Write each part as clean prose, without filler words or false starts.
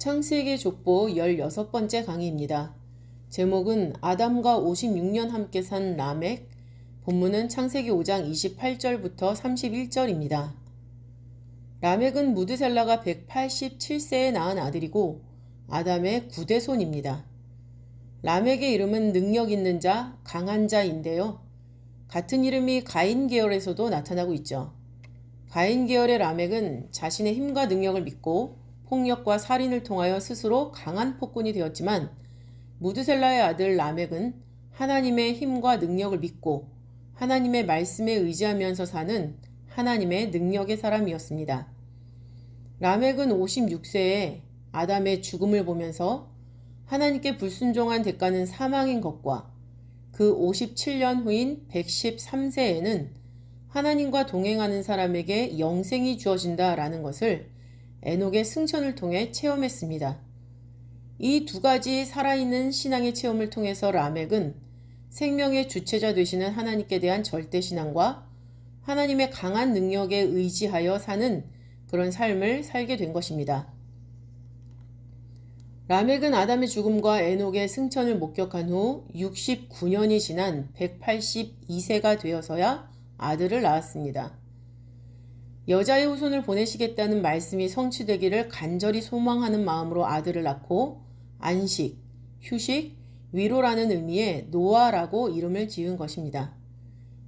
창세기 족보 16번째 강의입니다. 제목은 아담과 56년 함께 산 라멕, 본문은 창세기 5장 28절부터 31절입니다. 라멕은 무드셀라가 187세에 낳은 아들이고 아담의 9대손입니다. 라멕의 이름은 능력 있는 자, 강한 자인데요. 같은 이름이 가인 계열에서도 나타나고 있죠. 가인 계열의 라멕은 자신의 힘과 능력을 믿고 폭력과 살인을 통하여 스스로 강한 폭군이 되었지만 무드셀라의 아들 라멕은 하나님의 힘과 능력을 믿고 하나님의 말씀에 의지하면서 사는 하나님의 능력의 사람이었습니다. 라멕은 56세에 아담의 죽음을 보면서 하나님께 불순종한 대가는 사망인 것과 그 57년 후인 113세에는 하나님과 동행하는 사람에게 영생이 주어진다라는 것을 에녹의 승천을 통해 체험했습니다. 이 두 가지 살아있는 신앙의 체험을 통해서 라멕은 생명의 주체자 되시는 하나님께 대한 절대신앙과 하나님의 강한 능력에 의지하여 사는 그런 삶을 살게 된 것입니다. 라멕은 아담의 죽음과 에녹의 승천을 목격한 후 69년이 지난 182세가 되어서야 아들을 낳았습니다. 여자의 후손을 보내시겠다는 말씀이 성취되기를 간절히 소망하는 마음으로 아들을 낳고 안식, 휴식, 위로라는 의미의 노아라고 이름을 지은 것입니다.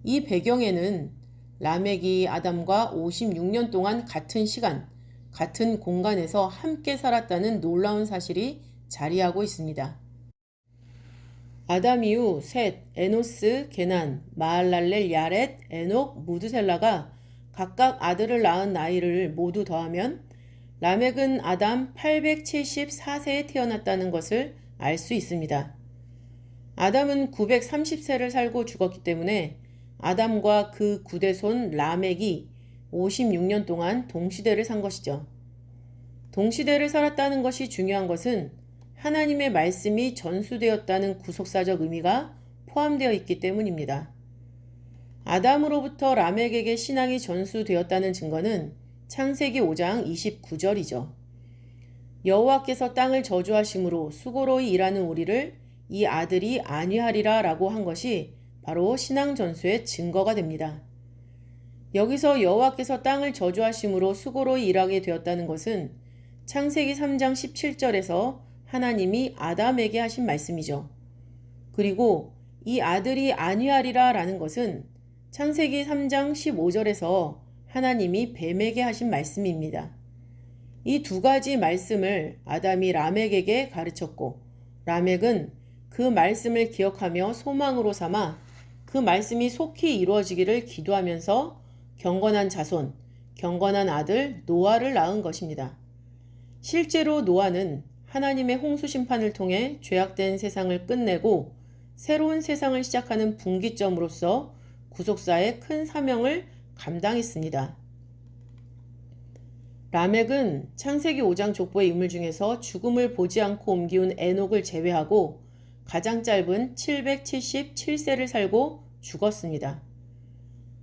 이 배경에는 라멕이 아담과 56년 동안 같은 시간, 같은 공간에서 함께 살았다는 놀라운 사실이 자리하고 있습니다. 아담 이후 셋, 에노스, 게난, 마할랄렐, 야렛, 에녹, 무드셀라가 각각 아들을 낳은 나이를 모두 더하면 라멕은 아담 874세에 태어났다는 것을 알 수 있습니다. 아담은 930세를 살고 죽었기 때문에 아담과 그 9대손 라멕이 56년 동안 동시대를 산 것이죠. 동시대를 살았다는 것이 중요한 것은 하나님의 말씀이 전수되었다는 구속사적 의미가 포함되어 있기 때문입니다. 아담으로부터 라멕에게 신앙이 전수되었다는 증거는 창세기 5장 29절이죠. 여호와께서 땅을 저주하심으로 수고로이 일하는 우리를 이 아들이 안위하리라 라고 한 것이 바로 신앙 전수의 증거가 됩니다. 여기서 여호와께서 땅을 저주하심으로 수고로이 일하게 되었다는 것은 창세기 3장 17절에서 하나님이 아담에게 하신 말씀이죠. 그리고 이 아들이 안위하리라 라는 것은 창세기 3장 15절에서 하나님이 뱀에게 하신 말씀입니다. 이 두 가지 말씀을 아담이 라멕에게 가르쳤고 라멕은 그 말씀을 기억하며 소망으로 삼아 그 말씀이 속히 이루어지기를 기도하면서 경건한 자손, 경건한 아들 노아를 낳은 것입니다. 실제로 노아는 하나님의 홍수 심판을 통해 죄악된 세상을 끝내고 새로운 세상을 시작하는 분기점으로서 구속사의 큰 사명을 감당했습니다. 라멕은 창세기 5장 족보의 인물 중에서 죽음을 보지 않고 옮기운 에녹을 제외하고 가장 짧은 777세를 살고 죽었습니다.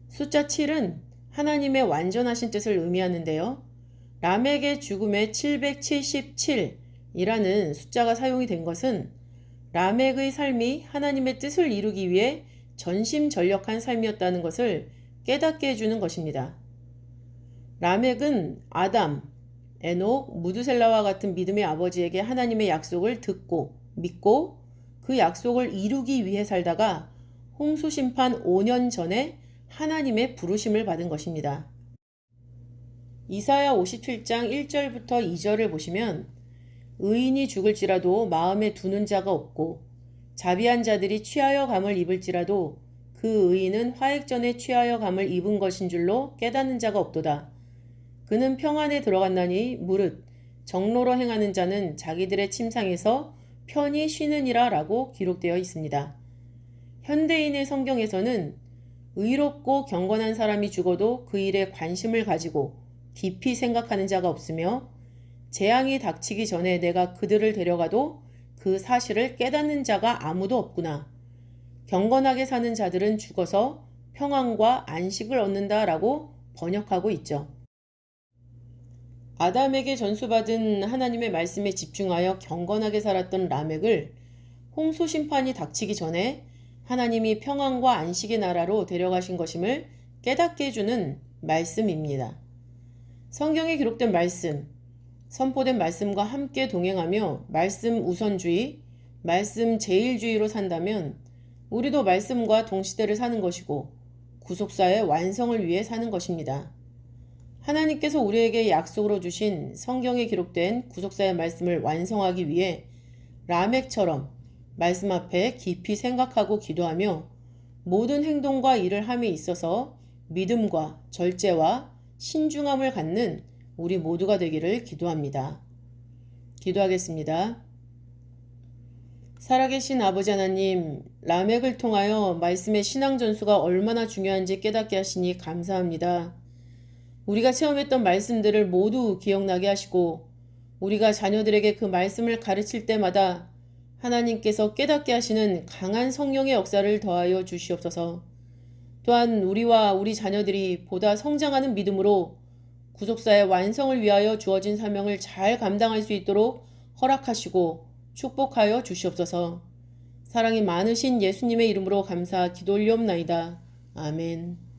숫자 7은 하나님의 완전하신 뜻을 의미하는데요. 라멕의 죽음에 777이라는 숫자가 사용이 된 것은 라멕의 삶이 하나님의 뜻을 이루기 위해 전심전력한 삶이었다는 것을 깨닫게 해주는 것입니다. 라멕은 아담, 에녹, 무드셀라와 같은 믿음의 아버지에게 하나님의 약속을 듣고 믿고 그 약속을 이루기 위해 살다가 홍수 심판 5년 전에 하나님의 부르심을 받은 것입니다. 이사야 57장 1절부터 2절을 보시면 의인이 죽을지라도 마음에 두는 자가 없고 자비한 자들이 취하여 감을 입을지라도 그 의인은 화액전에 취하여 감을 입은 것인 줄로 깨닫는 자가 없도다. 그는 평안에 들어갔나니 무릇 정로로 행하는 자는 자기들의 침상에서 편히 쉬느니라 라고 기록되어 있습니다. 현대인의 성경에서는 의롭고 경건한 사람이 죽어도 그 일에 관심을 가지고 깊이 생각하는 자가 없으며 재앙이 닥치기 전에 내가 그들을 데려가도 그 사실을 깨닫는 자가 아무도 없구나. 경건하게 사는 자들은 죽어서 평안과 안식을 얻는다라고 번역하고 있죠. 아담에게 전수받은 하나님의 말씀에 집중하여 경건하게 살았던 라멕을 홍수 심판이 닥치기 전에 하나님이 평안과 안식의 나라로 데려가신 것임을 깨닫게 해주는 말씀입니다. 성경에 기록된 말씀, 선포된 말씀과 함께 동행하며 말씀 우선주의, 말씀 제일주의로 산다면 우리도 말씀과 동시대를 사는 것이고 구속사의 완성을 위해 사는 것입니다. 하나님께서 우리에게 약속으로 주신 성경에 기록된 구속사의 말씀을 완성하기 위해 라멕처럼 말씀 앞에 깊이 생각하고 기도하며 모든 행동과 일을 함에 있어서 믿음과 절제와 신중함을 갖는 우리 모두가 되기를 기도합니다. 기도하겠습니다. 살아계신 아버지 하나님, 라멕을 통하여 말씀의 신앙 전수가 얼마나 중요한지 깨닫게 하시니 감사합니다. 우리가 체험했던 말씀들을 모두 기억나게 하시고 우리가 자녀들에게 그 말씀을 가르칠 때마다 하나님께서 깨닫게 하시는 강한 성령의 역사를 더하여 주시옵소서. 또한 우리와 우리 자녀들이 보다 성장하는 믿음으로 구속사의 완성을 위하여 주어진 사명을 잘 감당할 수 있도록 허락하시고 축복하여 주시옵소서. 사랑이 많으신 예수님의 이름으로 감사 기도 올리옵나이다. 아멘.